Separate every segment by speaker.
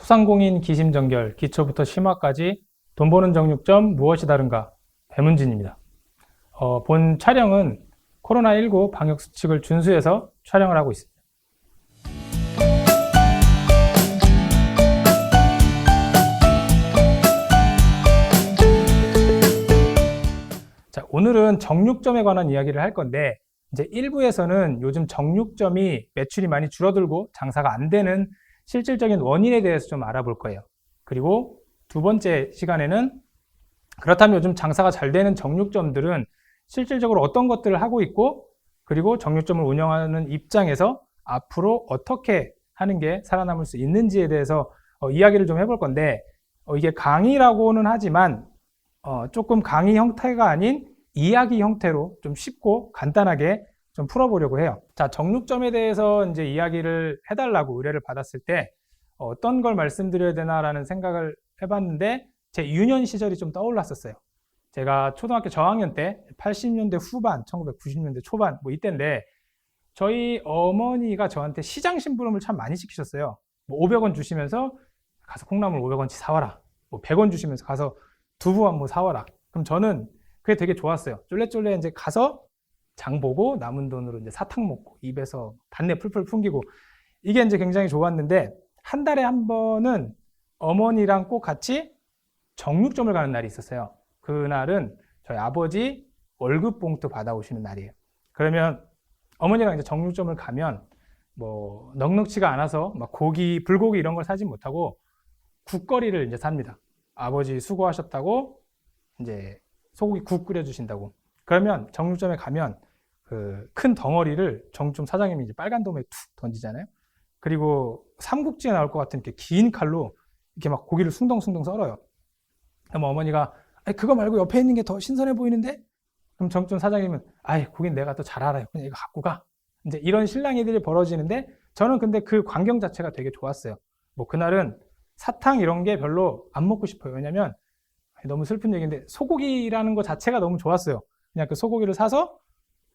Speaker 1: 소상공인 기심정결, 기초부터 심화까지 돈 버는 정육점 무엇이 다른가? 배문진입니다. 본 촬영은 코로나19 방역수칙을 준수해서 촬영을 하고 있습니다. 자, 오늘은 정육점에 관한 이야기를 할 건데, 이제 1부에서는 요즘 정육점이 매출이 많이 줄어들고 장사가 안 되는 실질적인 원인에 대해서 좀 알아볼 거예요. 그리고 두 번째 시간에는 그렇다면 요즘 장사가 잘 되는 정육점들은 실질적으로 어떤 것들을 하고 있고, 그리고 정육점을 운영하는 입장에서 앞으로 어떻게 하는 게 살아남을 수 있는지에 대해서 이야기를 좀 해볼 건데, 이게 강의라고는 하지만 조금 강의 형태가 아닌 이야기 형태로 좀 쉽고 간단하게 좀 풀어보려고 해요. 자, 정육점에 대해서 이제 이야기를 해달라고 의뢰를 받았을 때 어떤 걸 말씀드려야 되나라는 생각을 해봤는데, 제 유년 시절이 좀 떠올랐었어요. 제가 초등학교 저학년 때 80년대 후반, 1990년대 초반 뭐 이때인데, 저희 어머니가 저한테 시장 심부름을 참 많이 시키셨어요. 뭐 500원 주시면서 가서 콩나물 500원치 사와라, 뭐 100원 주시면서 가서 두부 한 모 사와라. 그럼 저는 그게 되게 좋았어요. 쫄래쫄래 이제 가서 장 보고 남은 돈으로 이제 사탕 먹고 입에서 단내 풀풀 풍기고, 이게 이제 굉장히 좋았는데, 한 달에 한 번은 어머니랑 꼭 같이 정육점을 가는 날이 있었어요. 그날은 저희 아버지 월급 봉투 받아오시는 날이에요. 그러면 어머니랑 이제 정육점을 가면 뭐 넉넉치가 않아서 막 고기, 불고기 이런 걸 사진 못하고 국거리를 이제 삽니다. 아버지 수고하셨다고 이제 소고기 국 끓여주신다고. 그러면 정육점에 가면 그 큰 덩어리를 정육점 사장님이 이제 빨간 도마에 툭 던지잖아요. 그리고 삼국지에 나올 것 같은 이렇게 긴 칼로 이렇게 막 고기를 숭덩숭덩 썰어요. 그럼 어머니가 그거 말고 옆에 있는 게 더 신선해 보이는데? 그럼 정육점 사장님은 고긴 내가 더 잘 알아요. 그냥 이거 갖고 가. 이제 이런 실랑이들이 벌어지는데, 저는 근데 그 광경 자체가 되게 좋았어요. 뭐 그날은 사탕 이런 게 별로 안 먹고 싶어요. 왜냐면 너무 슬픈 얘기인데 소고기라는 거 자체가 너무 좋았어요. 그냥 그 소고기를 사서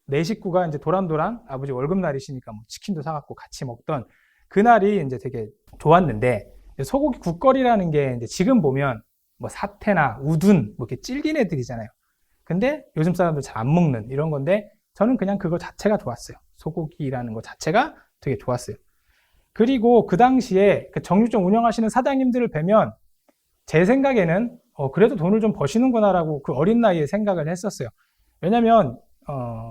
Speaker 1: 내 식구가 이제 도란도란 아버지 월급날이시니까 뭐 치킨도 사갖고 같이 먹던 그날이 이제 되게 좋았는데, 소고기 국거리라는 게 이제 지금 보면 뭐 사태나 우둔 뭐 이렇게 질긴 애들이잖아요. 근데 요즘 사람들 잘 안 먹는 이런 건데, 저는 그냥 그거 자체가 좋았어요. 소고기라는 거 자체가 되게 좋았어요. 그리고 그 당시에 그 정육점 운영하시는 사장님들을 뵈면 제 생각에는 그래도 돈을 좀 버시는구나라고 그 어린 나이에 생각을 했었어요. 왜냐면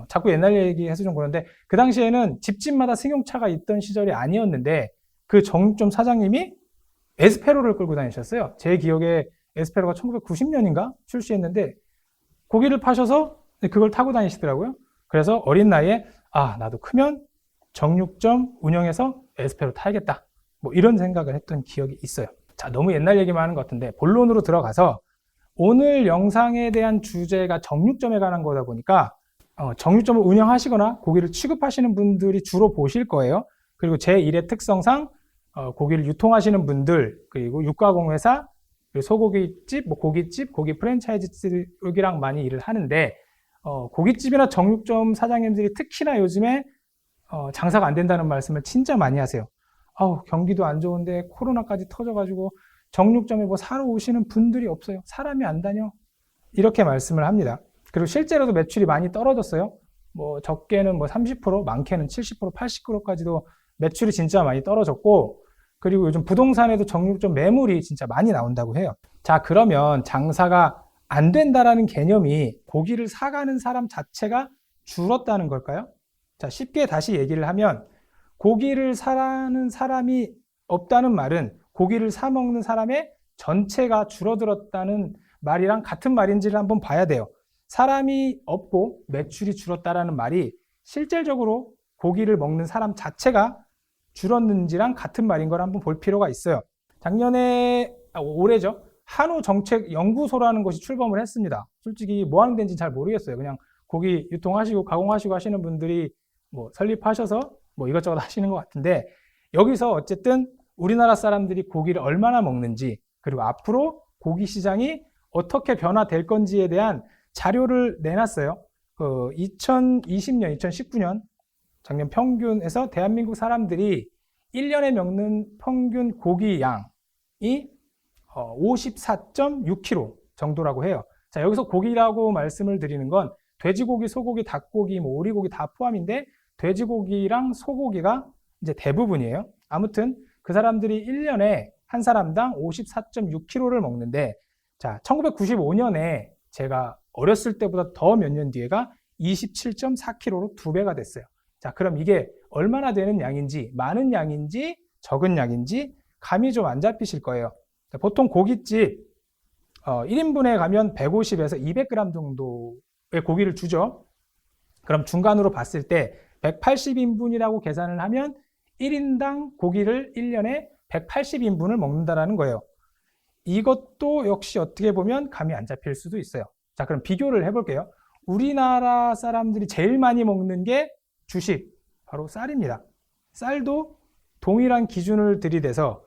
Speaker 1: 자꾸 옛날 얘기해서 좀 그런데, 그 당시에는 집집마다 승용차가 있던 시절이 아니었는데, 그 정육점 사장님이 에스페로를 끌고 다니셨어요. 제 기억에 에스페로가 1990년인가 출시했는데, 고기를 파셔서 그걸 타고 다니시더라고요. 그래서 어린 나이에 나도 크면 정육점 운영해서 에스페로 타야겠다, 뭐 이런 생각을 했던 기억이 있어요. 자, 너무 옛날 얘기만 하는 것 같은데 본론으로 들어가서, 오늘 영상에 대한 주제가 정육점에 관한 거다 보니까 정육점을 운영하시거나 고기를 취급하시는 분들이 주로 보실 거예요. 그리고 제 일의 특성상 고기를 유통하시는 분들, 그리고 육가공회사, 소고기집, 뭐 고깃집, 고기 프랜차이즈 쪽이랑 많이 일을 하는데, 고깃집이나 정육점 사장님들이 특히나 요즘에 장사가 안 된다는 말씀을 진짜 많이 하세요. 경기도 안 좋은데 코로나까지 터져가지고 정육점에 뭐 사러 오시는 분들이 없어요. 사람이 안 다녀. 이렇게 말씀을 합니다. 그리고 실제로도 매출이 많이 떨어졌어요. 뭐 적게는 뭐 30%, 많게는 70%, 80%까지도 매출이 진짜 많이 떨어졌고, 그리고 요즘 부동산에도 정육점 매물이 진짜 많이 나온다고 해요. 자, 그러면 장사가 안 된다라는 개념이 고기를 사가는 사람 자체가 줄었다는 걸까요? 자, 쉽게 다시 얘기를 하면, 고기를 사는 사람이 없다는 말은 고기를 사 먹는 사람의 전체가 줄어들었다는 말이랑 같은 말인지를 한번 봐야 돼요. 사람이 없고 매출이 줄었다라는 말이 실질적으로 고기를 먹는 사람 자체가 줄었는지랑 같은 말인 걸 한번 볼 필요가 있어요. 올해죠. 한우정책연구소라는 것이 출범을 했습니다. 솔직히 뭐 하는 데인지 잘 모르겠어요. 그냥 고기 유통하시고 가공하시고 하시는 분들이 뭐 설립하셔서 뭐 이것저것 하시는 것 같은데, 여기서 어쨌든 우리나라 사람들이 고기를 얼마나 먹는지, 그리고 앞으로 고기 시장이 어떻게 변화될 건지에 대한 자료를 내놨어요. 2020년, 2019년 작년 평균에서 대한민국 사람들이 1년에 먹는 평균 고기 양, 54.6kg 정도라고 해요. 자, 여기서 고기라고 말씀을 드리는 건 돼지고기, 소고기, 닭고기, 뭐 오리고기 다 포함인데 돼지고기랑 소고기가 이제 대부분이에요. 아무튼 그 사람들이 1년에 한 사람당 54.6kg를 먹는데, 자, 1995년에 제가 어렸을 때보다 더 몇 년 뒤에가 27.4kg로 2배가 됐어요. 자, 그럼 이게 얼마나 되는 양인지, 많은 양인지 적은 양인지 감이 좀 안 잡히실 거예요. 자, 보통 고깃집 1인분에 가면 150에서 200g 정도의 고기를 주죠. 그럼 중간으로 봤을 때 180인분이라고 계산을 하면 1인당 고기를 1년에 180인분을 먹는다라는 거예요. 이것도 역시 어떻게 보면 감이 안 잡힐 수도 있어요. 자, 그럼 비교를 해볼게요. 우리나라 사람들이 제일 많이 먹는 게 주식, 바로 쌀입니다. 쌀도 동일한 기준을 들이대서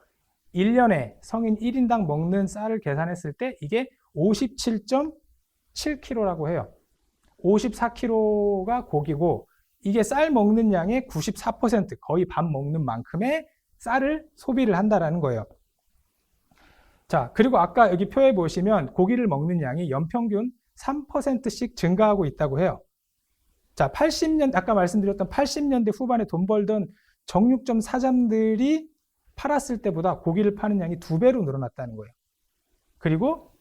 Speaker 1: 1년에 성인 1인당 먹는 쌀을 계산했을 때 이게 57.7kg라고 해요. 54kg가 고기고, 이게 쌀 먹는 양의 94%, 거의 밥 먹는 만큼의 쌀을 소비를 한다라는 거예요. 자, 그리고 아까 여기 표에 보시면 고기를 먹는 양이 연평균 3%씩 증가하고 있다고 해요. 자, 80년, 아까 말씀드렸던 80년대 후반에 돈 벌던 정육점 사장들이 팔았을 때보다 고기를 파는 양이 2배로 늘어났다는 거예요. 그리고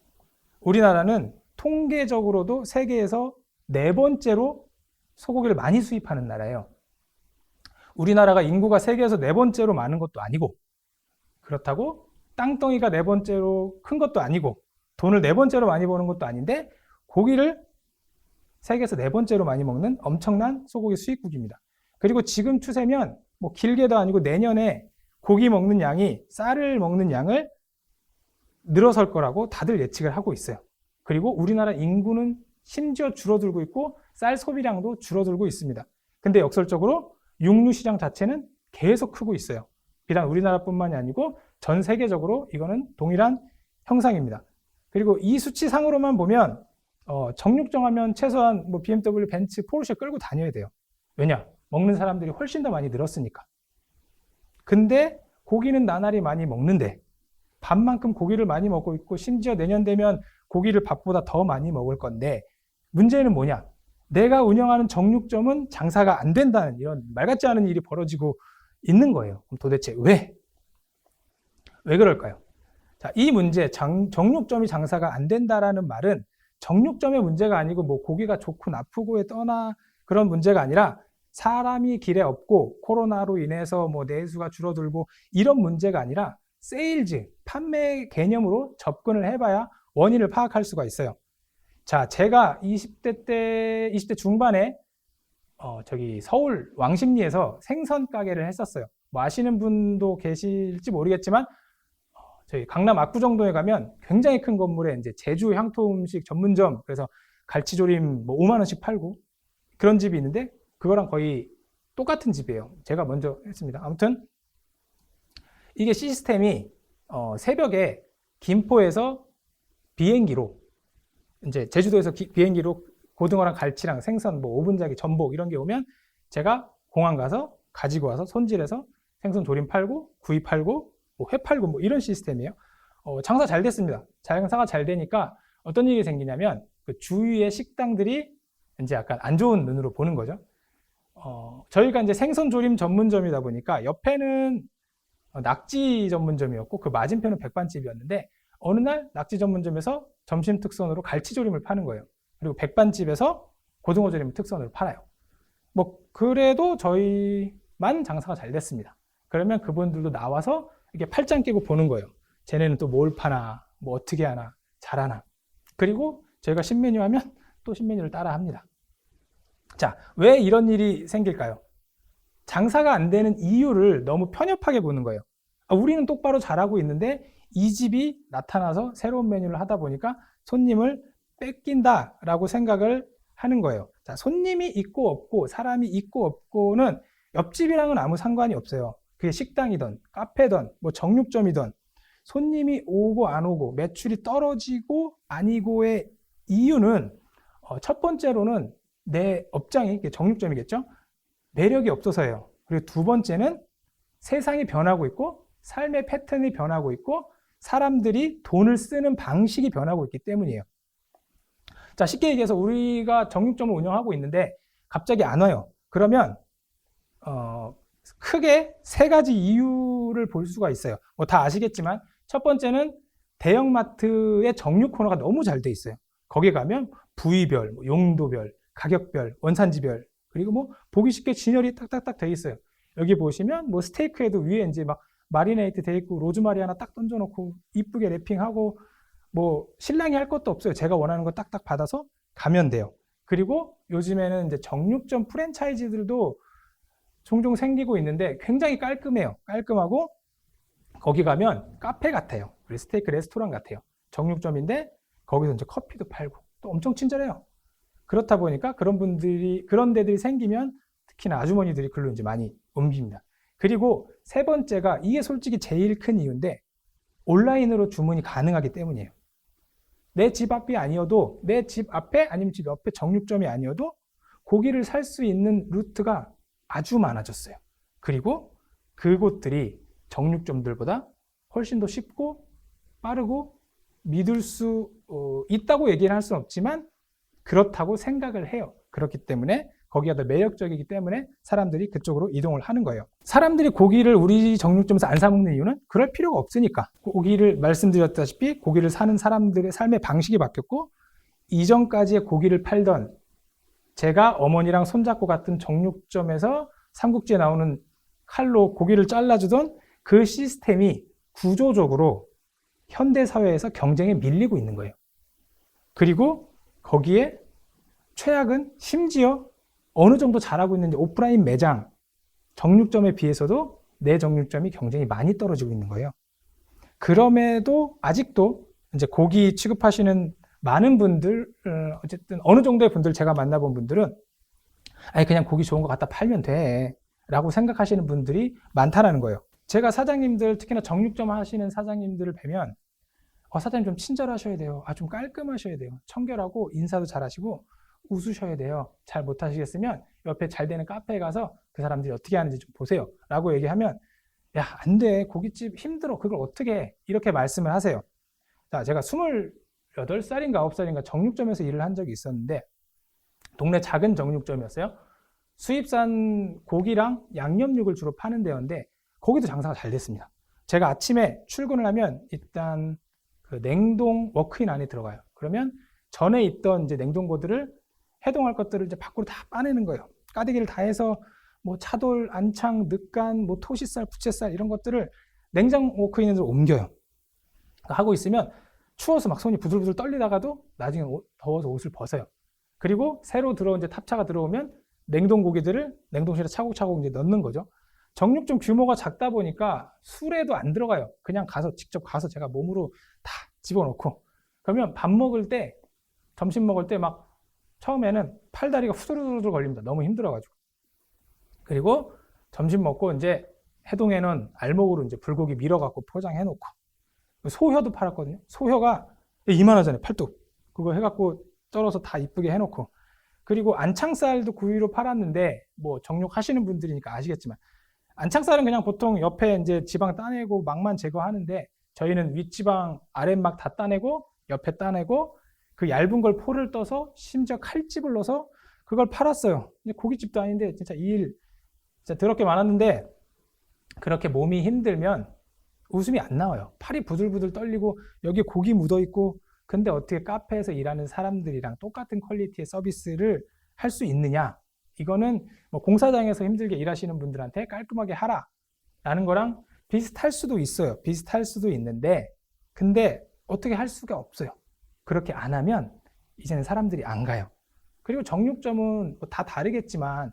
Speaker 1: 우리나라는 통계적으로도 세계에서 4번째로 소고기를 많이 수입하는 나라예요. 우리나라가 인구가 세계에서 4번째로 많은 것도 아니고, 그렇다고 땅덩이가 4번째로 큰 것도 아니고, 돈을 4번째로 많이 버는 것도 아닌데, 고기를 세계에서 4번째로 많이 먹는 엄청난 소고기 수입국입니다. 그리고 지금 추세면 뭐 길게도 아니고 내년에 고기 먹는 양이 쌀을 먹는 양을 늘어설 거라고 다들 예측을 하고 있어요. 그리고 우리나라 인구는 심지어 줄어들고 있고 쌀 소비량도 줄어들고 있습니다. 근데 역설적으로 육류 시장 자체는 계속 크고 있어요. 비단 우리나라뿐만이 아니고 전 세계적으로 이거는 동일한 형상입니다. 그리고 이 수치상으로만 보면 정육점 하면 최소한 뭐 BMW, 벤츠, 포르쉐 끌고 다녀야 돼요. 왜냐? 먹는 사람들이 훨씬 더 많이 늘었으니까. 근데 고기는 나날이 많이 먹는데 밥만큼 고기를 많이 먹고 있고, 심지어 내년 되면 고기를 밥보다 더 많이 먹을 건데, 문제는 뭐냐? 내가 운영하는 정육점은 장사가 안 된다는 이런 말 같지 않은 일이 벌어지고 있는 거예요. 그럼 도대체 왜 그럴까요? 자, 이 문제, 정육점이 장사가 안 된다라는 말은 정육점의 문제가 아니고 뭐 고기가 좋고 나쁘고에 떠나 그런 문제가 아니라, 사람이 길에 없고 코로나로 인해서 뭐 내수가 줄어들고 이런 문제가 아니라 세일즈, 판매 개념으로 접근을 해봐야 원인을 파악할 수가 있어요. 자, 제가 20대 중반에 저기 서울 왕십리에서 생선 가게를 했었어요. 뭐 아시는 분도 계실지 모르겠지만, 저희 강남 압구정동에 가면 굉장히 큰 건물에 이제 제주 향토 음식 전문점, 그래서 갈치조림 뭐 5만 원씩 팔고 그런 집이 있는데, 그거랑 거의 똑같은 집이에요. 제가 먼저 했습니다. 아무튼 이게 시스템이 새벽에 김포에서 비행기로, 이제 제주도에서 비행기로 고등어랑 갈치랑 생선, 뭐 오분자기, 전복 이런 게 오면 제가 공항 가서 가지고 와서 손질해서 생선 조림 팔고 구이 팔고 뭐 회 팔고 뭐 이런 시스템이에요. 장사 잘 됐습니다. 장사가 잘 되니까 어떤 일이 생기냐면, 그 주위의 식당들이 이제 약간 안 좋은 눈으로 보는 거죠. 저희가 이제 생선 조림 전문점이다 보니까 옆에는 낙지 전문점이었고 그 맞은편은 백반집이었는데, 어느 날 낙지 전문점에서 점심 특선으로 갈치조림을 파는 거예요. 그리고 백반집에서 고등어 조림 특선으로 팔아요. 뭐 그래도 저희만 장사가 잘 됐습니다. 그러면 그분들도 나와서 이렇게 팔짱 끼고 보는 거예요. 쟤네는 또 뭘 파나, 뭐 어떻게 하나, 잘하나. 그리고 저희가 신메뉴 하면 또 신메뉴를 따라 합니다. 자, 왜 이런 일이 생길까요? 장사가 안 되는 이유를 너무 편협하게 보는 거예요. 우리는 똑바로 잘하고 있는데 이 집이 나타나서 새로운 메뉴를 하다 보니까 손님을 뺏긴다라고 생각을 하는 거예요. 자, 손님이 있고 없고 사람이 있고 없고는 옆집이랑은 아무 상관이 없어요. 그게 식당이든 카페든 뭐 정육점이든 손님이 오고 안 오고 매출이 떨어지고 아니고의 이유는 첫 번째로는 내 업장이 정육점이겠죠? 매력이 없어서예요. 그리고 두 번째는 세상이 변하고 있고 삶의 패턴이 변하고 있고 사람들이 돈을 쓰는 방식이 변하고 있기 때문이에요. 자, 쉽게 얘기해서 우리가 정육점을 운영하고 있는데 갑자기 안 와요. 그러면 크게 세 가지 이유를 볼 수가 있어요. 뭐 다 아시겠지만 첫 번째는 대형마트의 정육 코너가 너무 잘 돼 있어요. 거기 가면 부위별, 용도별, 가격별, 원산지별, 그리고 뭐 보기 쉽게 진열이 딱딱딱 돼 있어요. 여기 보시면 뭐 스테이크에도 위에 이제 막 마리네이트 돼 있고 로즈마리 하나 딱 던져놓고 이쁘게 랩핑하고 뭐 신랑이 할 것도 없어요. 제가 원하는 거 딱딱 받아서 가면 돼요. 그리고 요즘에는 이제 정육점 프랜차이즈들도 종종 생기고 있는데 굉장히 깔끔해요. 깔끔하고 거기 가면 카페 같아요. 스테이크 레스토랑 같아요. 정육점인데 거기서 이제 커피도 팔고 또 엄청 친절해요. 그렇다 보니까 그런 데들이 생기면 특히나 아주머니들이 글로 이제 많이 옮깁니다. 그리고 세 번째가 이게 솔직히 제일 큰 이유인데 온라인으로 주문이 가능하기 때문이에요. 내 집 앞이 아니어도 내 집 앞에 아니면 집 옆에 정육점이 아니어도 고기를 살 수 있는 루트가 아주 많아졌어요. 그리고 그곳들이 정육점들보다 훨씬 더 쉽고 빠르고 믿을 수 있다고 얘기를 할 수는 없지만 그렇다고 생각을 해요. 그렇기 때문에 거기가 더 매력적이기 때문에 사람들이 그쪽으로 이동을 하는 거예요. 사람들이 고기를 우리 정육점에서 안 사 먹는 이유는 그럴 필요가 없으니까. 고기를 말씀드렸다시피 고기를 사는 사람들의 삶의 방식이 바뀌었고 이전까지의 고기를 팔던 제가 어머니랑 손잡고 갔던 정육점에서 삼국지에 나오는 칼로 고기를 잘라주던 그 시스템이 구조적으로 현대사회에서 경쟁에 밀리고 있는 거예요. 그리고 거기에 최악은 심지어 어느 정도 잘하고 있는 오프라인 매장, 정육점에 비해서도 내 정육점이 경쟁이 많이 떨어지고 있는 거예요. 그럼에도 아직도 이제 고기 취급하시는 많은 분들, 어쨌든 어느 정도의 분들 제가 만나본 분들은 아니 그냥 고기 좋은 거 갖다 팔면 돼 라고 생각하시는 분들이 많다라는 거예요. 제가 사장님들, 특히나 정육점 하시는 사장님들을 뵈면 사장님 좀 친절하셔야 돼요. 좀 깔끔하셔야 돼요. 청결하고 인사도 잘하시고 웃으셔야 돼요. 잘 못하시겠으면 옆에 잘 되는 카페에 가서 그 사람들이 어떻게 하는지 좀 보세요 라고 얘기하면 야, 안 돼. 고깃집 힘들어. 그걸 어떻게 해? 이렇게 말씀을 하세요. 자, 제가 28살인가 9살인가 정육점에서 일을 한 적이 있었는데 동네 작은 정육점이었어요. 수입산 고기랑 양념육을 주로 파는 데였는데 거기도 장사가 잘 됐습니다. 제가 아침에 출근을 하면 일단 그 냉동 워크인 안에 들어가요. 그러면 전에 있던 이제 냉동고들을 해동할 것들을 이제 밖으로 다 빠내는 거예요. 까대기를 다 해서 뭐 차돌, 안창, 늑간, 뭐 토시살, 부채살 이런 것들을 냉장 워크인으로 옮겨요. 하고 있으면 추워서 막 손이 부들부들 떨리다가도 나중에 더워서 옷을 벗어요. 그리고 새로 들어온 이제 탑차가 들어오면 냉동 고기들을 냉동실에 차곡차곡 이제 넣는 거죠. 정육점 규모가 작다 보니까 술에도 안 들어가요. 그냥 직접 가서 제가 몸으로 다 집어넣고 그러면 밥 먹을 때, 점심 먹을 때 막 처음에는 팔다리가 후들후들 걸립니다. 너무 힘들어가지고. 그리고 점심 먹고 이제 해동해놓은 알목으로 이제 불고기 밀어갖고 포장해놓고 소혀도 팔았거든요. 소혀가 이만하잖아요. 팔뚝. 그거 해갖고 썰어서 다 이쁘게 해놓고 그리고 안창살도 구이로 팔았는데 뭐 정육 하시는 분들이니까 아시겠지만 안창살은 그냥 보통 옆에 이제 지방 따내고 막만 제거하는데 저희는 윗지방 아랫막 다 따내고 옆에 따내고 그 얇은 걸 포를 떠서 심지어 칼집을 넣어서 그걸 팔았어요. 고깃집도 아닌데 진짜 이 일 진짜 더럽게 많았는데 그렇게 몸이 힘들면 웃음이 안 나와요. 팔이 부들부들 떨리고 여기 고기 묻어 있고 근데 어떻게 카페에서 일하는 사람들이랑 똑같은 퀄리티의 서비스를 할 수 있느냐? 이거는 뭐 공사장에서 힘들게 일하시는 분들한테 깔끔하게 하라라는 거랑 비슷할 수도 있어요. 비슷할 수도 있는데 근데 어떻게 할 수가 없어요. 그렇게 안 하면 이제는 사람들이 안 가요. 그리고 정육점은 뭐 다 다르겠지만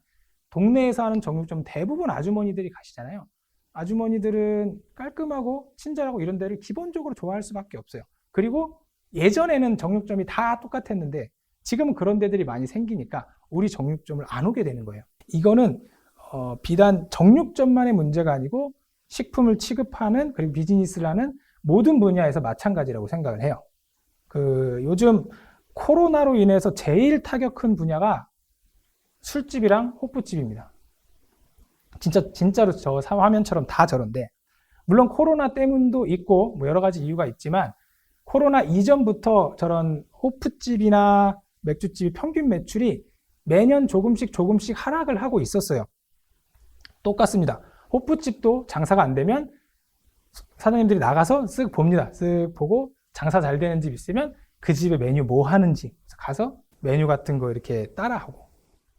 Speaker 1: 동네에서 하는 정육점 대부분 아주머니들이 가시잖아요. 아주머니들은 깔끔하고 친절하고 이런 데를 기본적으로 좋아할 수밖에 없어요. 그리고 예전에는 정육점이 다 똑같았는데 지금은 그런 데들이 많이 생기니까 우리 정육점을 안 오게 되는 거예요. 이거는 비단 정육점만의 문제가 아니고 식품을 취급하는 그리고 비즈니스를 하는 모든 분야에서 마찬가지라고 생각을 해요. 요즘 코로나로 인해서 제일 타격 큰 분야가 술집이랑 호프집입니다. 진짜로 저 화면처럼 다 저런데 물론 코로나 때문도 있고 뭐 여러 가지 이유가 있지만 코로나 이전부터 저런 호프집이나 맥주집이 평균 매출이 매년 조금씩 하락을 하고 있었어요. 똑같습니다. 호프집도 장사가 안 되면 사장님들이 나가서 쓱 봅니다. 쓱 보고 장사 잘 되는 집 있으면 그 집의 메뉴 뭐 하는지 가서 메뉴 같은 거 이렇게 따라하고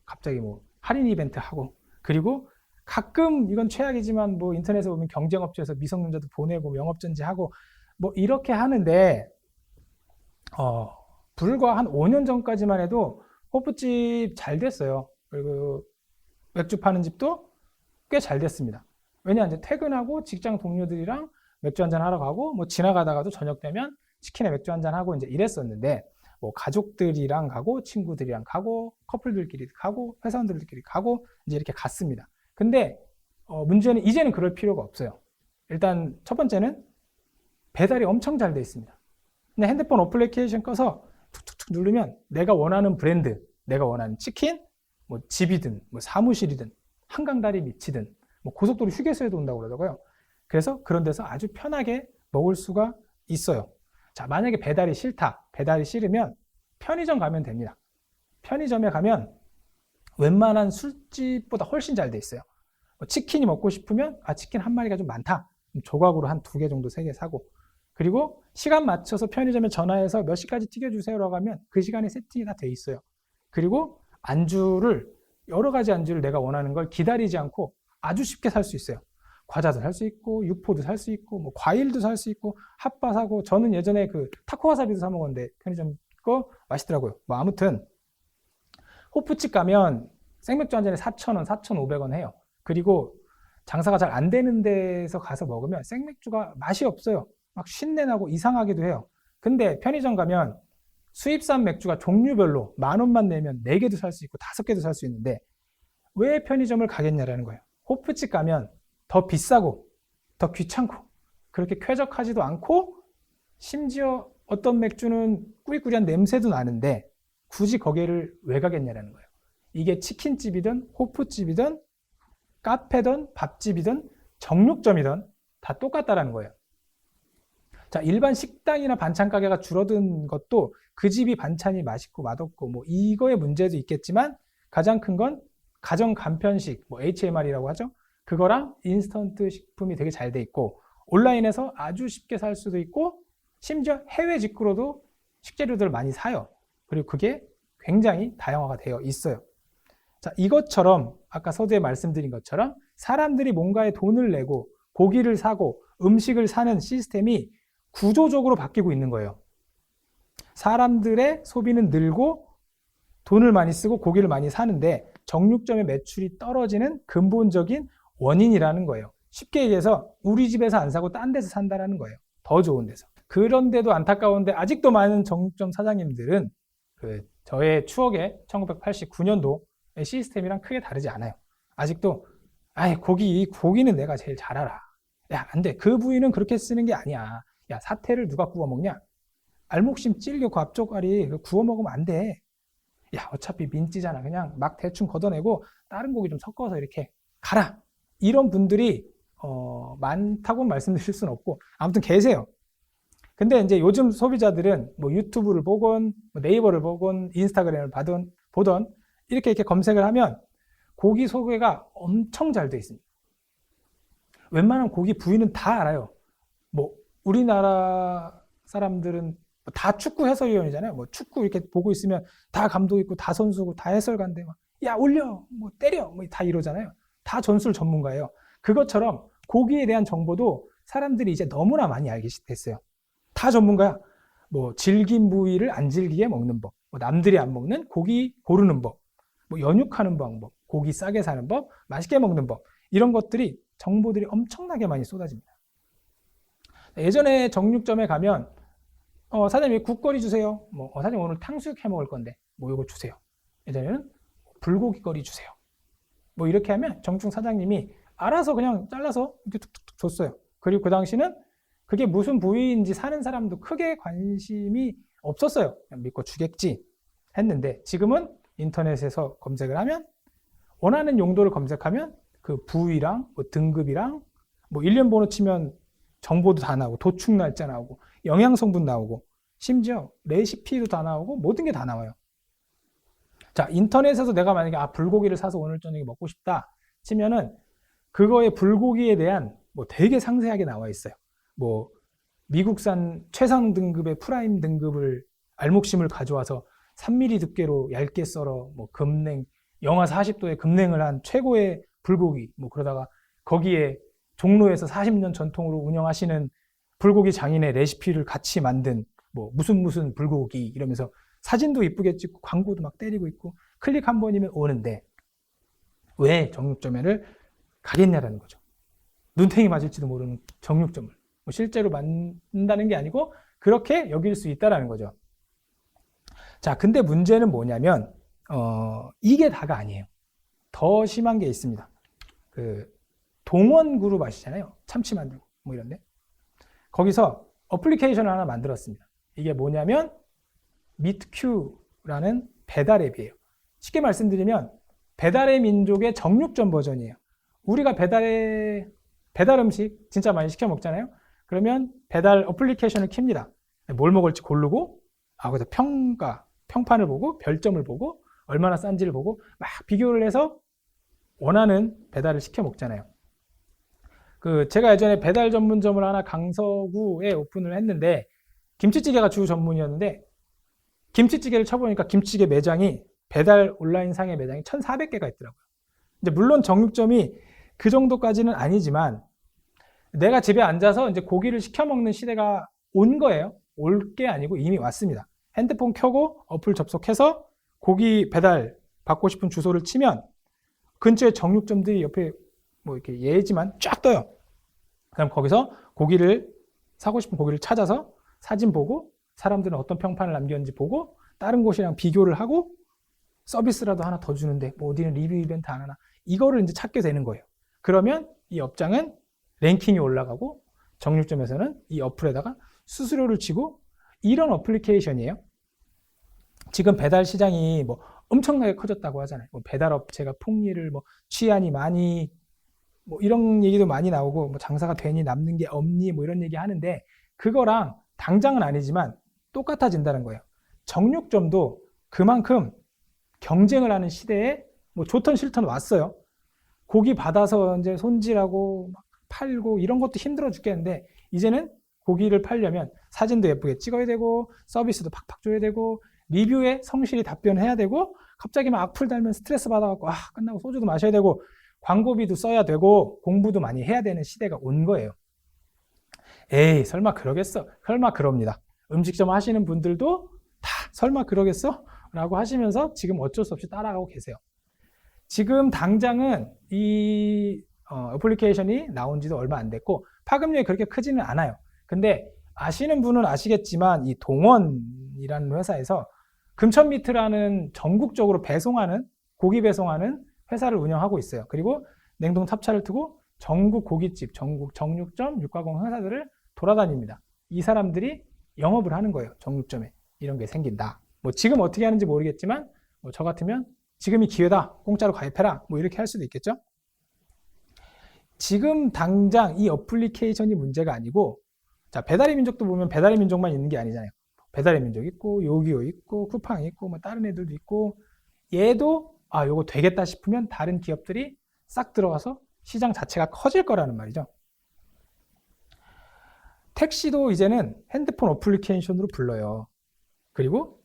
Speaker 1: 갑자기 뭐 할인 이벤트 하고 그리고 가끔 이건 최악이지만 뭐 인터넷에 보면 경쟁업체에서 미성년자도 보내고 영업전지 하고 뭐 이렇게 하는데 불과 한 5년 전까지만 해도 호프집 잘 됐어요. 그리고 맥주 파는 집도 꽤 잘 됐습니다. 왜냐 이제 퇴근하고 직장 동료들이랑 맥주 한잔 하러 가고 뭐 지나가다가도 저녁 되면 치킨에 맥주 한잔 하고 이제 이랬었는데 뭐 가족들이랑 가고 친구들이랑 가고 커플들끼리 가고 회사원들끼리 가고 이제 이렇게 갔습니다. 근데 문제는 이제는 그럴 필요가 없어요. 일단 첫 번째는 배달이 엄청 잘 돼 있습니다. 그냥 핸드폰 어플리케이션 꺼서 툭툭툭 누르면 내가 원하는 브랜드, 내가 원하는 치킨, 뭐 집이든 뭐 사무실이든 한강다리 밑이든 뭐 고속도로 휴게소에도 온다고 그러더라고요. 그래서 그런 데서 아주 편하게 먹을 수가 있어요. 자, 만약에 배달이 싫다, 배달이 싫으면 편의점 가면 됩니다. 편의점에 가면 웬만한 술집보다 훨씬 잘 돼 있어요. 치킨이 먹고 싶으면 치킨 한 마리가 좀 많다. 조각으로 한 2개 정도 3개 사고 그리고 시간 맞춰서 편의점에 전화해서 몇 시까지 튀겨주세요라고 하면 그 시간에 세팅이 다 돼 있어요. 그리고 안주를 여러 가지 안주를 내가 원하는 걸 기다리지 않고 아주 쉽게 살 수 있어요. 과자도 살 수 있고 육포도 살 수 있고 뭐 과일도 살 수 있고 핫바 사고 저는 예전에 그 타코와사비도 사 먹었는데 편의점 거 맛있더라고요. 뭐 아무튼 호프집 가면 생맥주 한 잔에 4,000원, 4,500원 해요. 그리고 장사가 잘 안 되는 데서 가서 먹으면 생맥주가 맛이 없어요. 막 신내나고 이상하기도 해요. 근데 편의점 가면 수입산 맥주가 종류별로 10,000원만 내면 4개도 살 수 있고 5개도 살 수 있는데 왜 편의점을 가겠냐라는 거예요. 호프집 가면 더 비싸고 더 귀찮고 그렇게 쾌적하지도 않고 심지어 어떤 맥주는 꾸리꾸리한 냄새도 나는데 굳이 거기를 왜 가겠냐라는 거예요. 이게 치킨집이든 호프집이든 카페든 밥집이든 정육점이든 다 똑같다라는 거예요. 자, 일반 식당이나 반찬 가게가 줄어든 것도 그 집이 반찬이 맛있고 맛없고 뭐 이거의 문제도 있겠지만 가장 큰 건 가정 간편식, 뭐 HMR이라고 하죠. 그거랑 인스턴트 식품이 되게 잘 돼 있고 온라인에서 아주 쉽게 살 수도 있고 심지어 해외 직구로도 식재료들을 많이 사요. 그리고 그게 굉장히 다양화가 되어 있어요. 자, 이것처럼 아까 서두에 말씀드린 것처럼 사람들이 뭔가에 돈을 내고 고기를 사고 음식을 사는 시스템이 구조적으로 바뀌고 있는 거예요. 사람들의 소비는 늘고 돈을 많이 쓰고 고기를 많이 사는데 정육점의 매출이 떨어지는 근본적인 원인이라는 거예요. 쉽게 얘기해서 우리 집에서 안 사고 딴 데서 산다라는 거예요. 더 좋은 데서. 그런데도 안타까운데 아직도 많은 정육점 사장님들은 저의 추억의 1989년도의 시스템이랑 크게 다르지 않아요. 아직도 고기는 내가 제일 잘 알아. 야, 안 돼. 그 부위는 그렇게 쓰는 게 아니야. 야, 사태를 누가 구워 먹냐? 알목심 찔겨 그 앞쪽알이 구워 먹으면 안 돼. 야, 어차피 민찌잖아. 그냥 막 대충 걷어내고 다른 고기 좀 섞어서 이렇게 가라. 이런 분들이 많다고는 말씀드릴 수는 없고 아무튼 계세요. 근데 이제 요즘 소비자들은 뭐 유튜브를 보건 뭐 네이버를 보건 인스타그램을 보던 이렇게 검색을 하면 고기 소개가 엄청 잘 돼 있습니다. 웬만한 고기 부위는 다 알아요. 뭐 우리나라 사람들은 다 축구 해설위원이잖아요. 뭐 축구 이렇게 보고 있으면 다 감독 있고 다 선수고 다 해설가인데 막, 야 올려 뭐 때려 뭐 다 이러잖아요. 다 전술 전문가예요. 그것처럼 고기에 대한 정보도 사람들이 이제 너무나 많이 알게 됐어요. 다 전문가야. 뭐 질긴 부위를 안 질기게 먹는 법, 뭐 남들이 안 먹는 고기 고르는 법, 뭐 연육하는 방법, 고기 싸게 사는 법, 맛있게 먹는 법 이런 것들이 정보들이 엄청나게 많이 쏟아집니다. 예전에 정육점에 가면 사장님 국거리 주세요. 뭐 사장님 오늘 탕수육 해 먹을 건데 뭐 이거 주세요. 예전에는 불고기거리 주세요. 뭐 이렇게 하면 정육점 사장님이 알아서 그냥 잘라서 이렇게 툭툭툭 줬어요. 그리고 그 당시는 그게 무슨 부위인지 사는 사람도 크게 관심이 없었어요. 그냥 믿고 주겠지 했는데 지금은 인터넷에서 검색을 하면 원하는 용도를 검색하면 그 부위랑 뭐 등급이랑 뭐 일련 번호 치면 정보도 다 나오고 도축 날짜 나오고 영양 성분 나오고 심지어 레시피도 다 나오고 모든 게 다 나와요. 자, 인터넷에서 내가 만약에 불고기를 사서 오늘 저녁에 먹고 싶다 치면은 그거의 불고기에 대한 뭐 되게 상세하게 나와 있어요. 뭐 미국산 최상 등급의 프라임 등급을 알목심을 가져와서 3mm 두께로 얇게 썰어 뭐 급냉 영하 40도에 급냉을 한 최고의 불고기 뭐 그러다가 거기에 종로에서 40년 전통으로 운영하시는 불고기 장인의 레시피를 같이 만든 뭐 무슨 불고기 이러면서 사진도 이쁘게 찍고 광고도 막 때리고 있고 클릭 한 번이면 오는데 왜 정육점에를 가겠냐라는 거죠. 눈탱이 맞을지도 모르는 정육점을 뭐 실제로 만든다는 게 아니고 그렇게 여길 수 있다라는 거죠. 자, 근데 문제는 뭐냐면 이게 다가 아니에요. 더 심한 게 있습니다. 그 동원 그룹 아시잖아요. 참치 만들고 뭐 이런데 거기서 어플리케이션을 하나 만들었습니다. 이게 뭐냐면 미트큐라는 배달 앱이에요. 쉽게 말씀드리면 배달의 민족의 정육점 버전이에요. 우리가 배달 음식 진짜 많이 시켜 먹잖아요. 그러면 배달 어플리케이션을 킵니다. 뭘 먹을지 고르고 거기서 평판을 보고 별점을 보고 얼마나 싼지를 보고 막 비교를 해서 원하는 배달을 시켜 먹잖아요. 제가 예전에 배달 전문점을 하나 강서구에 오픈을 했는데 김치찌개가 주 전문이었는데 김치찌개를 쳐보니까 김치찌개 매장이 배달 온라인 상의 매장이 1,400개가 있더라고요. 근데 물론 정육점이 그 정도까지는 아니지만 내가 집에 앉아서 이제 고기를 시켜 먹는 시대가 온 거예요. 올 게 아니고 이미 왔습니다. 핸드폰 켜고 어플 접속해서 고기 배달 받고 싶은 주소를 치면 근처에 정육점들이 옆에 뭐 이렇게 예지만 쫙 떠요. 그럼 거기서 사고 싶은 고기를 찾아서 사진 보고 사람들은 어떤 평판을 남겼는지 보고 다른 곳이랑 비교를 하고 서비스라도 하나 더 주는데 뭐 어디는 리뷰 이벤트 안 하나 이거를 이제 찾게 되는 거예요. 그러면 이 업장은 랭킹이 올라가고 정육점에서는 이 어플에다가 수수료를 치고 이런 어플리케이션이에요. 지금 배달 시장이 뭐 엄청나게 커졌다고 하잖아요. 뭐 배달 업체가 폭리를 뭐 취하니 많이 뭐 이런 얘기도 많이 나오고 뭐 장사가 되니 남는 게 없니 뭐 이런 얘기 하는데 그거랑 당장은 아니지만 똑같아진다는 거예요. 정육점도 그만큼 경쟁을 하는 시대에 뭐 좋던 싫던 왔어요. 고기 받아서 이제 손질하고 막 팔고 이런 것도 힘들어 죽겠는데 이제는 고기를 팔려면 사진도 예쁘게 찍어야 되고 서비스도 팍팍 줘야 되고 리뷰에 성실히 답변해야 되고 갑자기 막 악플 달면 스트레스 받아갖고 끝나고 소주도 마셔야 되고 광고비도 써야 되고 공부도 많이 해야 되는 시대가 온 거예요. 에이 설마 그러겠어? 설마 그럽니다. 음식점 하시는 분들도 다 설마 그러겠어? 라고 하시면서 지금 어쩔 수 없이 따라가고 계세요. 지금 당장은 이 어플리케이션이 나온 지도 얼마 안 됐고 파급력이 그렇게 크지는 않아요. 근데 아시는 분은 아시겠지만 이 동원이라는 회사에서 금천미트라는 전국적으로 고기 배송하는 회사를 운영하고 있어요. 그리고 냉동 탑차를 두고 전국 고깃집, 전국 정육점, 육가공 회사들을 돌아다닙니다. 이 사람들이 영업을 하는 거예요. 정육점에 이런 게 생긴다. 뭐 지금 어떻게 하는지 모르겠지만 뭐 저 같으면 지금이 기회다. 공짜로 가입해라. 뭐 이렇게 할 수도 있겠죠. 지금 당장 이 어플리케이션이 문제가 아니고 자 배달의 민족도 보면 배달의 민족만 있는 게 아니잖아요. 배달의 민족 있고 요기요 있고 쿠팡 있고 뭐 다른 애들도 있고 얘도 요거 되겠다 싶으면 다른 기업들이 싹 들어가서 시장 자체가 커질 거라는 말이죠. 택시도 이제는 핸드폰 어플리케이션으로 불러요. 그리고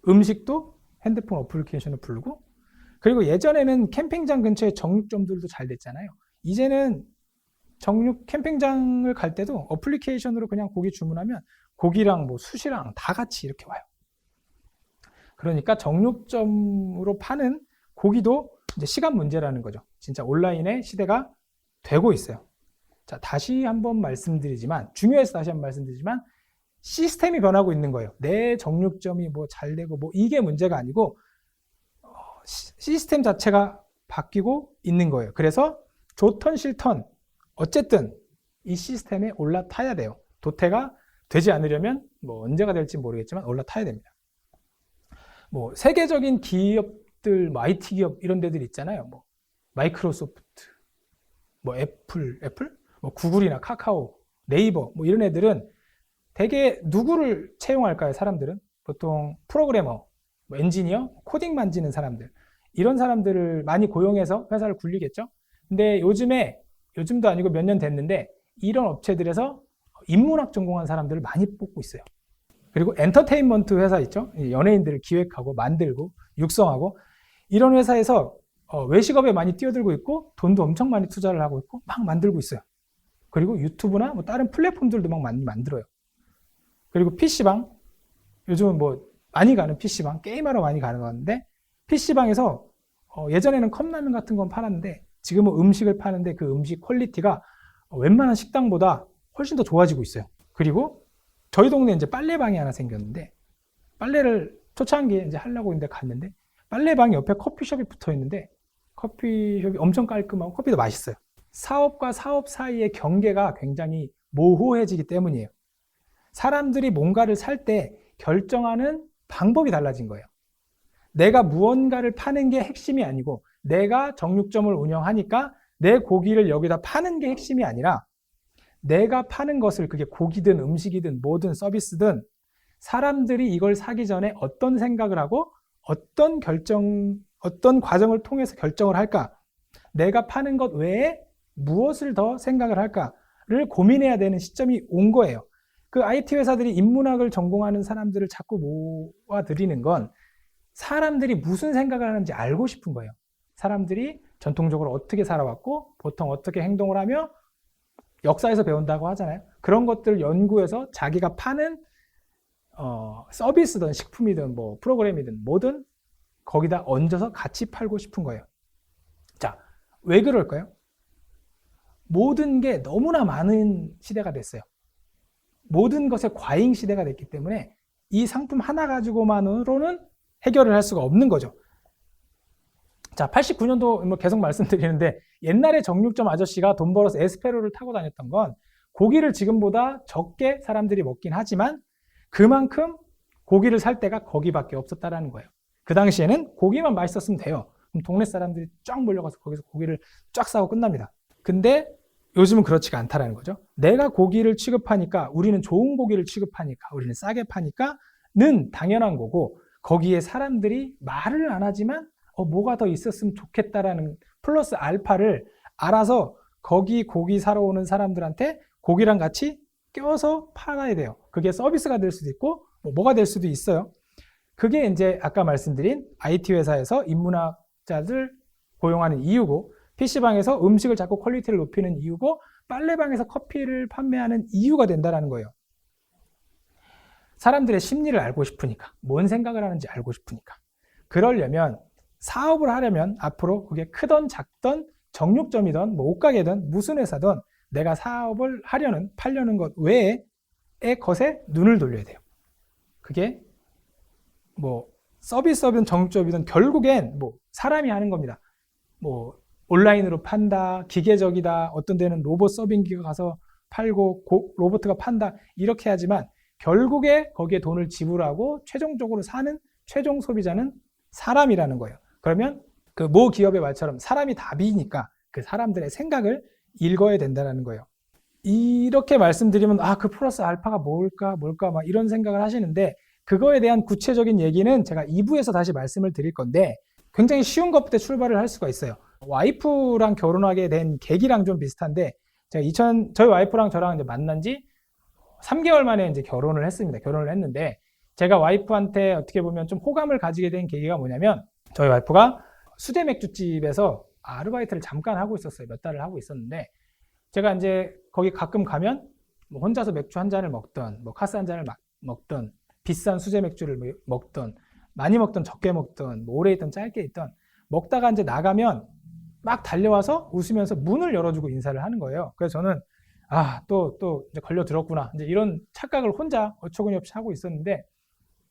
Speaker 1: 음식도 핸드폰 어플리케이션으로 부르고 그리고 예전에는 캠핑장 근처에 정육점들도 잘 됐잖아요. 이제는 캠핑장을 갈 때도 어플리케이션으로 그냥 고기 주문하면 고기랑 뭐 숯이랑 다 같이 이렇게 와요. 그러니까 정육점으로 파는 고기도 이제 시간 문제라는 거죠. 진짜 온라인의 시대가 되고 있어요. 자, 다시 한번 말씀드리지만, 중요해서 다시 한번 말씀드리지만, 시스템이 변하고 있는 거예요. 내 정육점이 뭐 잘 되고, 뭐 이게 문제가 아니고, 시스템 자체가 바뀌고 있는 거예요. 그래서 좋던 싫던, 어쨌든 이 시스템에 올라타야 돼요. 도태가 되지 않으려면 뭐 언제가 될지 모르겠지만 올라타야 됩니다. 뭐 세계적인 기업들, 뭐 IT 기업 이런 데들 있잖아요. 뭐 마이크로소프트, 뭐 애플, 뭐 구글이나 카카오, 네이버 뭐 이런 애들은 되게 누구를 채용할까요? 사람들은 보통 프로그래머, 뭐 엔지니어, 코딩 만지는 사람들 이런 사람들을 많이 고용해서 회사를 굴리겠죠. 근데 요즘도 아니고 몇 년 됐는데 이런 업체들에서 인문학 전공한 사람들을 많이 뽑고 있어요. 그리고 엔터테인먼트 회사 있죠. 연예인들을 기획하고 만들고 육성하고 이런 회사에서 외식업에 많이 뛰어들고 있고 돈도 엄청 많이 투자를 하고 있고 막 만들고 있어요. 그리고 유튜브나 뭐 다른 플랫폼들도 막 많이 만들어요. 그리고 PC방, 요즘은 뭐 많이 가는 PC방, 게임하러 많이 가는 건데 PC방에서 예전에는 컵라면 같은 건 팔았는데 지금은 음식을 파는데 그 음식 퀄리티가 웬만한 식당보다 훨씬 더 좋아지고 있어요. 그리고 저희 동네에 이제 빨래방이 하나 생겼는데 빨래를 초창기에 이제 하려고 했는데 갔는데 빨래방 옆에 커피숍이 붙어 있는데 커피숍이 엄청 깔끔하고 커피도 맛있어요. 사업과 사업 사이의 경계가 굉장히 모호해지기 때문이에요. 사람들이 뭔가를 살 때 결정하는 방법이 달라진 거예요. 내가 무언가를 파는 게 핵심이 아니고 내가 정육점을 운영하니까 내 고기를 여기다 파는 게 핵심이 아니라 내가 파는 것을 그게 고기든 음식이든 뭐든 서비스든 사람들이 이걸 사기 전에 어떤 생각을 하고 어떤 과정을 통해서 결정을 할까? 내가 파는 것 외에 무엇을 더 생각을 할까를 고민해야 되는 시점이 온 거예요. 그 IT 회사들이 인문학을 전공하는 사람들을 자꾸 모아들이는 건 사람들이 무슨 생각을 하는지 알고 싶은 거예요. 사람들이 전통적으로 어떻게 살아왔고 보통 어떻게 행동을 하며 역사에서 배운다고 하잖아요. 그런 것들을 연구해서 자기가 파는 서비스든 식품이든 뭐 프로그램이든 뭐든 거기다 얹어서 같이 팔고 싶은 거예요. 자, 왜 그럴까요? 모든 게 너무나 많은 시대가 됐어요. 모든 것의 과잉 시대가 됐기 때문에 이 상품 하나 가지고만으로는 해결을 할 수가 없는 거죠. 자, 89년도 뭐 계속 말씀드리는데 옛날에 정육점 아저씨가 돈 벌어서 에스페로를 타고 다녔던 건 고기를 지금보다 적게 사람들이 먹긴 하지만 그만큼 고기를 살 때가 거기밖에 없었다라는 거예요. 그 당시에는 고기만 맛있었으면 돼요. 그럼 동네 사람들이 쫙 몰려가서 거기서 고기를 쫙 사고 끝납니다. 근데 요즘은 그렇지가 않다라는 거죠. 내가 고기를 취급하니까 우리는 좋은 고기를 취급하니까 우리는 싸게 파니까는 당연한 거고 거기에 사람들이 말을 안 하지만 뭐가 더 있었으면 좋겠다라는 플러스 알파를 알아서 거기 고기 사러 오는 사람들한테 고기랑 같이 껴서 팔아야 돼요. 그게 서비스가 될 수도 있고 뭐가 될 수도 있어요. 그게 이제 아까 말씀드린 IT 회사에서 인문학자들 고용하는 이유고 PC방에서 음식을 자꾸 퀄리티를 높이는 이유고 빨래방에서 커피를 판매하는 이유가 된다는 거예요. 사람들의 심리를 알고 싶으니까 뭔 생각을 하는지 알고 싶으니까 그러려면 사업을 하려면 앞으로 그게 크던 작던 정육점이든 뭐 옷가게든 무슨 회사든 내가 사업을 하려는 팔려는 것 외의 것에 눈을 돌려야 돼요. 그게 뭐 서비스업이든 정육점이든 결국엔 뭐 사람이 하는 겁니다. 뭐 온라인으로 판다, 기계적이다, 어떤 데는 로봇 서빙기가 가서 팔고 로봇가 판다 이렇게 하지만 결국에 거기에 돈을 지불하고 최종적으로 사는 최종 소비자는 사람이라는 거예요. 그러면 그 모 기업의 말처럼 사람이 답이니까 그 사람들의 생각을 읽어야 된다는 거예요. 이렇게 말씀드리면 그 플러스 알파가 뭘까 막 이런 생각을 하시는데 그거에 대한 구체적인 얘기는 제가 2부에서 다시 말씀을 드릴 건데 굉장히 쉬운 것부터 출발을 할 수가 있어요. 와이프랑 결혼하게 된 계기랑 좀 비슷한데 제가 저희 와이프랑 저랑 이제 만난 지 3개월 만에 이제 결혼을 했습니다. 결혼을 했는데 제가 와이프한테 어떻게 보면 좀 호감을 가지게 된 계기가 뭐냐면 저희 와이프가 수제 맥주집에서 아르바이트를 잠깐 하고 있었어요. 몇 달을 하고 있었는데 제가 이제 거기 가끔 가면 뭐 혼자서 맥주 한 잔을 먹던 뭐 카스 한 잔을 먹던 비싼 수제 맥주를 먹던 많이 먹던 적게 먹던 뭐 오래 있던 짧게 있던 먹다가 이제 나가면 막 달려와서 웃으면서 문을 열어주고 인사를 하는 거예요. 그래서 저는 또 이제 걸려들었구나. 이제 이런 착각을 혼자 어처구니 없이 하고 있었는데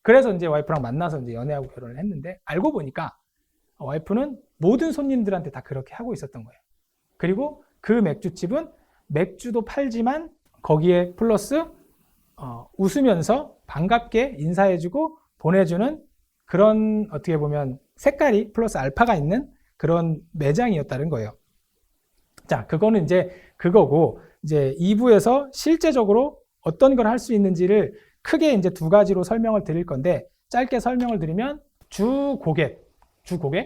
Speaker 1: 그래서 이제 와이프랑 만나서 이제 연애하고 결혼을 했는데 알고 보니까 와이프는 모든 손님들한테 다 그렇게 하고 있었던 거예요. 그리고 그 맥주집은 맥주도 팔지만 거기에 플러스 웃으면서 반갑게 인사해주고 보내주는 그런 어떻게 보면 색깔이 플러스 알파가 있는 그런 매장이었다는 거예요. 자, 그거는 이제 그거고, 이제 2부에서 실제적으로 어떤 걸 할 수 있는지를 크게 이제 두 가지로 설명을 드릴 건데, 짧게 설명을 드리면 주 고객,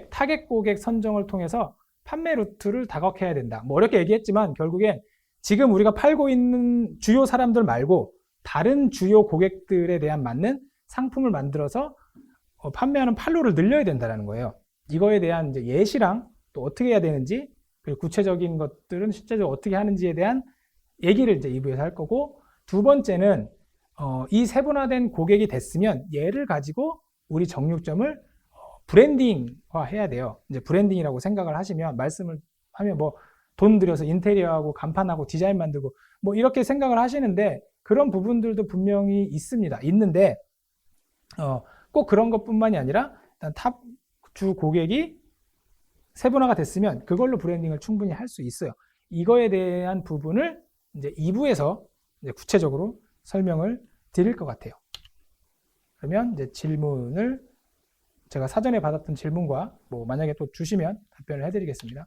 Speaker 1: 타겟 고객 선정을 통해서 판매 루트를 다각화해야 된다. 뭐 어렵게 얘기했지만 결국엔 지금 우리가 팔고 있는 주요 사람들 말고 다른 주요 고객들에 대한 맞는 상품을 만들어서 판매하는 판로를 늘려야 된다는 거예요. 이거에 대한 이제 예시랑 또 어떻게 해야 되는지, 그리고 구체적인 것들은 실제적으로 어떻게 하는지에 대한 얘기를 이제 2부에서 할 거고, 두 번째는 이 세분화된 고객이 됐으면 얘를 가지고 우리 정육점을 브랜딩화 해야 돼요. 이제 브랜딩이라고 생각을 하시면, 말씀을 하면 뭐 돈 들여서 인테리어하고 간판하고 디자인 만들고 뭐 이렇게 생각을 하시는데, 그런 부분들도 분명히 있습니다. 있는데 꼭 그런 것뿐만이 아니라 일단 탑 주 고객이 세분화가 됐으면 그걸로 브랜딩을 충분히 할 수 있어요. 이거에 대한 부분을 이제 2부에서 이제 구체적으로 설명을 드릴 것 같아요. 그러면 이제 질문을 제가 사전에 받았던 질문과 뭐 만약에 또 주시면 답변을 해드리겠습니다.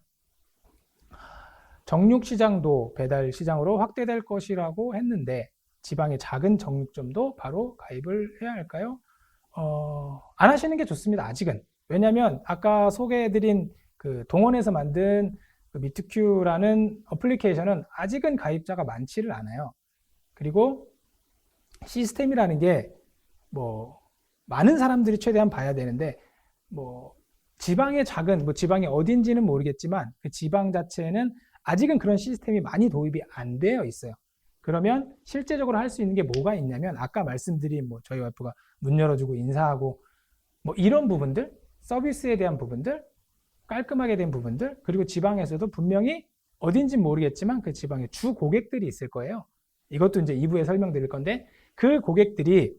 Speaker 1: 정육시장도 배달시장으로 확대될 것이라고 했는데 지방의 작은 정육점도 바로 가입을 해야 할까요? 안 하시는 게 좋습니다. 아직은. 왜냐하면 아까 소개해드린 그 동원에서 만든 그 미트큐라는 어플리케이션은 아직은 가입자가 많지를 않아요. 그리고 시스템이라는 게 뭐 많은 사람들이 최대한 봐야 되는데, 뭐 지방의 작은, 뭐 지방이 어딘지는 모르겠지만 그 지방 자체는 아직은 그런 시스템이 많이 도입이 안 되어 있어요. 그러면 실제적으로 할 수 있는 게 뭐가 있냐면, 아까 말씀드린 뭐 저희 와이프가 문 열어주고 인사하고 뭐 이런 부분들, 서비스에 대한 부분들, 깔끔하게 된 부분들, 그리고 지방에서도 분명히 어딘지는 모르겠지만 그 지방에 주 고객들이 있을 거예요. 이것도 이제 2부에 설명드릴 건데, 그 고객들이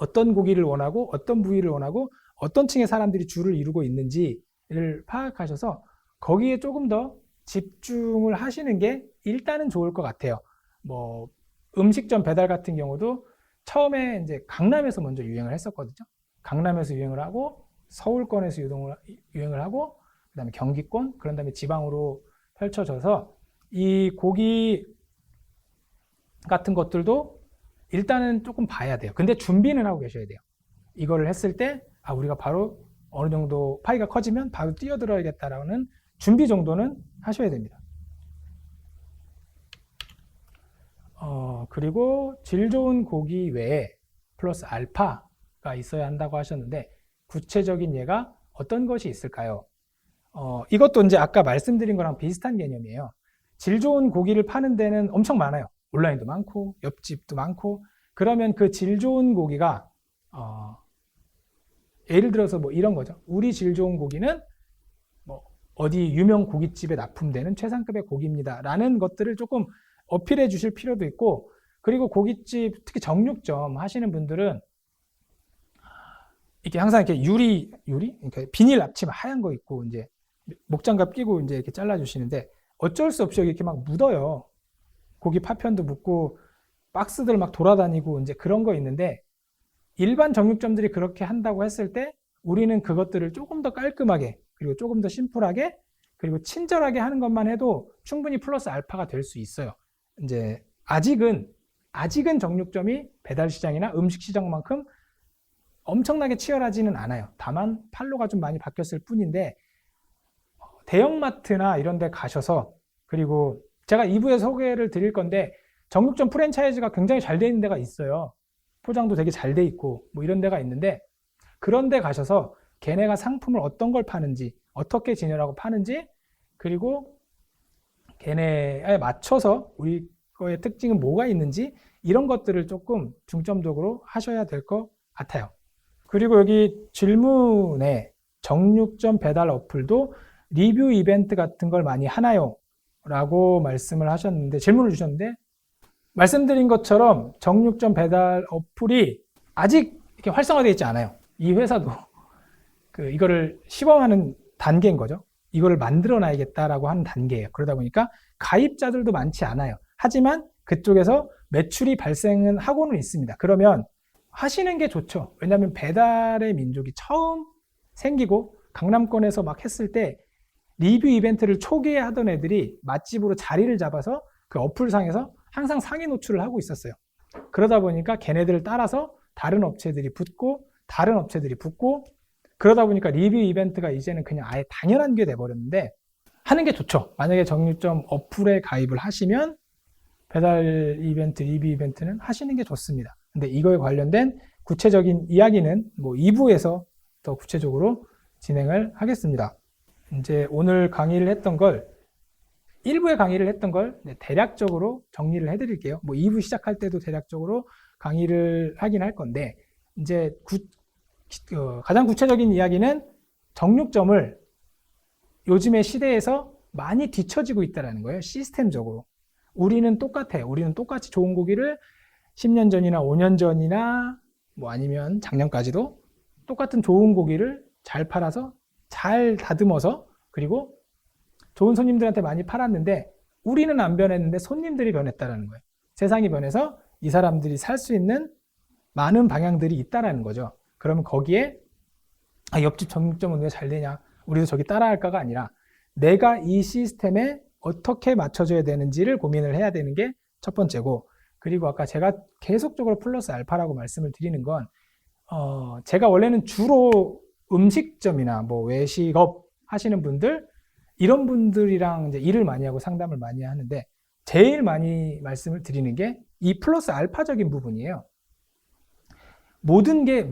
Speaker 1: 어떤 고기를 원하고 어떤 부위를 원하고 어떤 층의 사람들이 줄을 이루고 있는지를 파악하셔서 거기에 조금 더 집중을 하시는 게 일단은 좋을 것 같아요. 뭐 음식점 배달 같은 경우도 처음에 이제 강남에서 먼저 유행을 했었거든요. 강남에서 유행을 하고 서울권에서 유행을 하고 그다음에 경기권, 그런 다음에 지방으로 펼쳐져서 이 고기 같은 것들도 일단은 조금 봐야 돼요. 근데 준비는 하고 계셔야 돼요. 이거를 했을 때 우리가 바로 어느 정도 파이가 커지면 바로 뛰어들어야겠다라는 준비 정도는 하셔야 됩니다. 그리고 질 좋은 고기 외에 플러스 알파가 있어야 한다고 하셨는데, 구체적인 예가 어떤 것이 있을까요? 이것도 이제 아까 말씀드린 거랑 비슷한 개념이에요. 질 좋은 고기를 파는 데는 엄청 많아요. 온라인도 많고 옆집도 많고. 그러면 그 질 좋은 고기가 예를 들어서 뭐 이런 거죠. 우리 질 좋은 고기는 뭐 어디 유명 고깃집에 납품되는 최상급의 고기입니다 라는 것들을 조금 어필해 주실 필요도 있고, 그리고 고깃집, 특히 정육점 하시는 분들은 이렇게 항상 이렇게 유리 그러니까 비닐 앞치마 하얀 거 입고 이제 목장갑 끼고 이제 이렇게 잘라 주시는데, 어쩔 수 없이 이렇게 막 묻어요. 고기 파편도 묻고 박스들 막 돌아다니고 이제 그런 거 있는데, 일반 정육점들이 그렇게 한다고 했을 때 우리는 그것들을 조금 더 깔끔하게, 그리고 조금 더 심플하게, 그리고 친절하게 하는 것만 해도 충분히 플러스 알파가 될 수 있어요. 이제 아직은 정육점이 배달 시장이나 음식 시장만큼 엄청나게 치열하지는 않아요. 다만 판로가 좀 많이 바뀌었을 뿐인데, 대형마트나 이런 데 가셔서, 그리고 제가 2부에 소개를 드릴 건데 정육점 프랜차이즈가 굉장히 잘 돼 있는 데가 있어요. 포장도 되게 잘 돼 있고 뭐 이런 데가 있는데, 그런 데 가셔서 걔네가 상품을 어떤 걸 파는지, 어떻게 진열하고 파는지, 그리고 걔네에 맞춰서 우리 거의 특징은 뭐가 있는지, 이런 것들을 조금 중점적으로 하셔야 될 것 같아요. 그리고 여기 질문에 정육점 배달 어플도 리뷰 이벤트 같은 걸 많이 하나요? 라고 말씀을 하셨는데, 질문을 주셨는데, 말씀드린 것처럼 정육점 배달 어플이 아직 이렇게 활성화되어 있지 않아요. 이 회사도 이거를 시범하는 단계인 거죠. 이거를 만들어 놔야겠다라고 하는 단계예요. 그러다 보니까 가입자들도 많지 않아요. 하지만 그쪽에서 매출이 발생은 하고는 있습니다. 그러면 하시는 게 좋죠. 왜냐하면 배달의 민족이 처음 생기고 강남권에서 막 했을 때 리뷰 이벤트를 초기에 하던 애들이 맛집으로 자리를 잡아서 그 어플상에서 항상 상위 노출을 하고 있었어요. 그러다 보니까 걔네들을 따라서 다른 업체들이 붙고 다른 업체들이 붙고 그러다 보니까 리뷰 이벤트가 이제는 그냥 아예 당연한 게 돼버렸는데 하는 게 좋죠. 만약에 정육점 어플에 가입을 하시면 배달 이벤트, 리뷰 이벤트는 하시는 게 좋습니다. 근데 이거에 관련된 구체적인 이야기는 뭐 2부에서 더 구체적으로 진행을 하겠습니다. 이제 오늘 강의를 했던 걸 1부에 강의를 했던 걸 대략적으로 정리를 해드릴게요. 뭐 2부 시작할 때도 대략적으로 강의를 하긴 할 건데 이제 가장 구체적인 이야기는 정육점을 요즘의 시대에서 많이 뒤처지고 있다는 거예요. 시스템적으로. 우리는 똑같아요. 우리는 똑같이 좋은 고기를 10년 전이나 5년 전이나 뭐 아니면 작년까지도 똑같은 좋은 고기를 잘 팔아서 잘 다듬어서 그리고 좋은 손님들한테 많이 팔았는데 우리는 안 변했는데 손님들이 변했다는 거예요. 세상이 변해서 이 사람들이 살 수 있는 많은 방향들이 있다는 거죠. 그러면 거기에 옆집 정육점은 왜 잘 되냐? 우리도 저기 따라할까가 아니라 내가 이 시스템에 어떻게 맞춰줘야 되는지를 고민을 해야 되는 게 첫 번째고 그리고 아까 제가 계속적으로 플러스 알파라고 말씀을 드리는 건 제가 원래는 주로 음식점이나 뭐 외식업 하시는 분들 이런 분들이랑 이제 일을 많이 하고 상담을 많이 하는데 제일 많이 말씀을 드리는 게 이 플러스 알파적인 부분이에요. 모든 게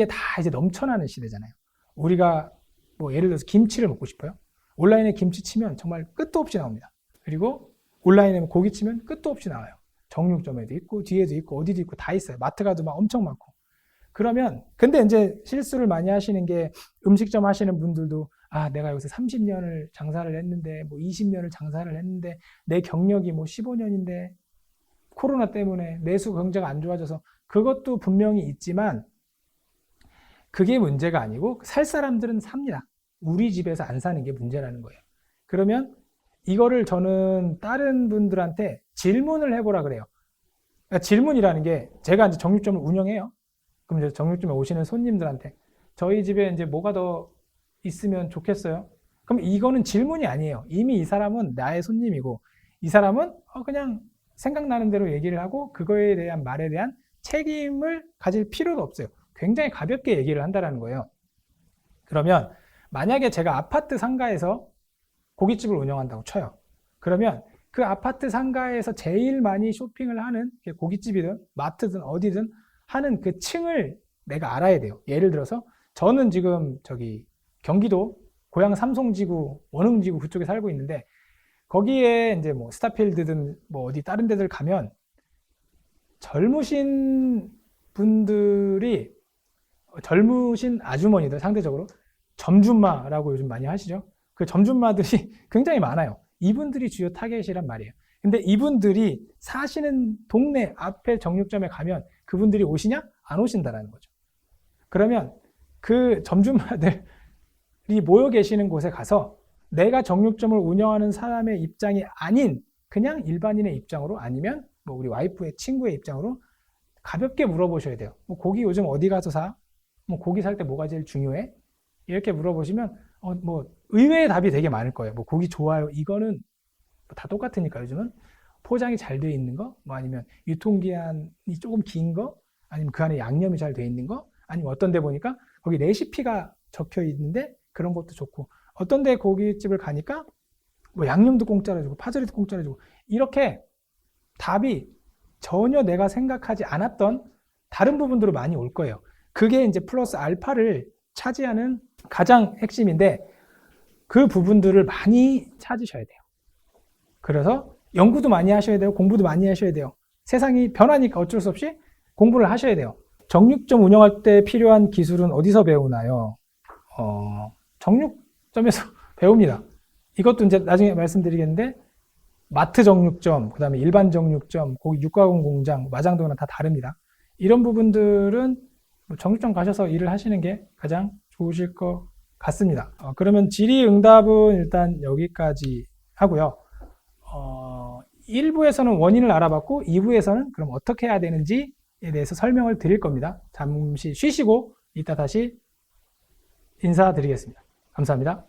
Speaker 1: 다 이제 넘쳐나는 시대잖아요. 우리가 뭐 예를 들어서 김치를 먹고 싶어요. 온라인에 김치 치면 정말 끝도 없이 나옵니다. 그리고 온라인에 고기 치면 끝도 없이 나와요. 정육점에도 있고 뒤에도 있고 어디도 있고 다 있어요. 마트 가도 막 엄청 많고. 그러면 근데 이제 실수를 많이 하시는 게 음식점 하시는 분들도 내가 여기서 30년을 장사를 했는데 뭐 20년을 장사를 했는데 내 경력이 뭐 15년인데 코로나 때문에 내수 경제가 안 좋아져서 그것도 분명히 있지만 그게 문제가 아니고 살 사람들은 삽니다. 우리 집에서 안 사는 게 문제라는 거예요. 그러면 이거를 저는 다른 분들한테 질문을 해보라 그래요. 그러니까 질문이라는 게 제가 이제 정육점을 운영해요. 그럼 이제 정육점에 오시는 손님들한테 저희 집에 이제 뭐가 더 있으면 좋겠어요? 그럼 이거는 질문이 아니에요. 이미 이 사람은 나의 손님이고 이 사람은 그냥 생각나는 대로 얘기를 하고 그거에 대한 말에 대한 책임을 가질 필요도 없어요. 굉장히 가볍게 얘기를 한다는 거예요. 그러면 만약에 제가 아파트 상가에서 고깃집을 운영한다고 쳐요. 그러면 그 아파트 상가에서 제일 많이 쇼핑을 하는 고깃집이든 마트든 어디든 하는 그 층을 내가 알아야 돼요. 예를 들어서 저는 지금 저기 경기도 고양 삼성지구 원흥지구 그쪽에 살고 있는데 거기에 이제 뭐 스타필드든 뭐 어디 다른 데들 가면 젊으신 분들이 젊으신 아주머니들 상대적으로 점줌마라고 요즘 많이 하시죠. 그 점줌마들이 굉장히 많아요. 이분들이 주요 타겟이란 말이에요. 근데 이분들이 사시는 동네 앞에 정육점에 가면 그분들이 오시냐? 안 오신다라는 거죠. 그러면 그 점줌마들이 모여 계시는 곳에 가서 내가 정육점을 운영하는 사람의 입장이 아닌 그냥 일반인의 입장으로 아니면 뭐 우리 와이프의 친구의 입장으로 가볍게 물어보셔야 돼요. 뭐 고기 요즘 어디 가서 사? 뭐 고기 살 때 뭐가 제일 중요해? 이렇게 물어보시면 뭐 의외의 답이 되게 많을 거예요. 뭐 고기 좋아요. 이거는 다 똑같으니까 요즘은 포장이 잘 돼 있는 거, 뭐 아니면 유통기한이 조금 긴 거, 아니면 그 안에 양념이 잘 돼 있는 거, 아니면 어떤 데 보니까 거기 레시피가 적혀 있는데 그런 것도 좋고 어떤 데 고깃집을 가니까 뭐 양념도 공짜로 주고 파절이도 공짜로 주고 이렇게 답이 전혀 내가 생각하지 않았던 다른 부분들로 많이 올 거예요. 그게 이제 플러스 알파를 차지하는 가장 핵심인데 그 부분들을 많이 찾으셔야 돼요. 그래서 연구도 많이 하셔야 돼요. 공부도 많이 하셔야 돼요. 세상이 변하니까 어쩔 수 없이 공부를 하셔야 돼요. 정육점 운영할 때 필요한 기술은 어디서 배우나요? 정육점에서 배웁니다. 이것도 이제 나중에 말씀드리겠는데 마트 정육점, 그 다음에 일반 정육점, 고기 육가공 공장, 마장도나 다 다릅니다. 이런 부분들은 정육점 가셔서 일을 하시는 게 가장 좋으실 것 같습니다. 그러면 질의응답은 일단 여기까지 하고요. 1부에서는 원인을 알아봤고 2부에서는 그럼 어떻게 해야 되는지에 대해서 설명을 드릴 겁니다. 잠시 쉬시고 이따 다시 인사드리겠습니다. 감사합니다.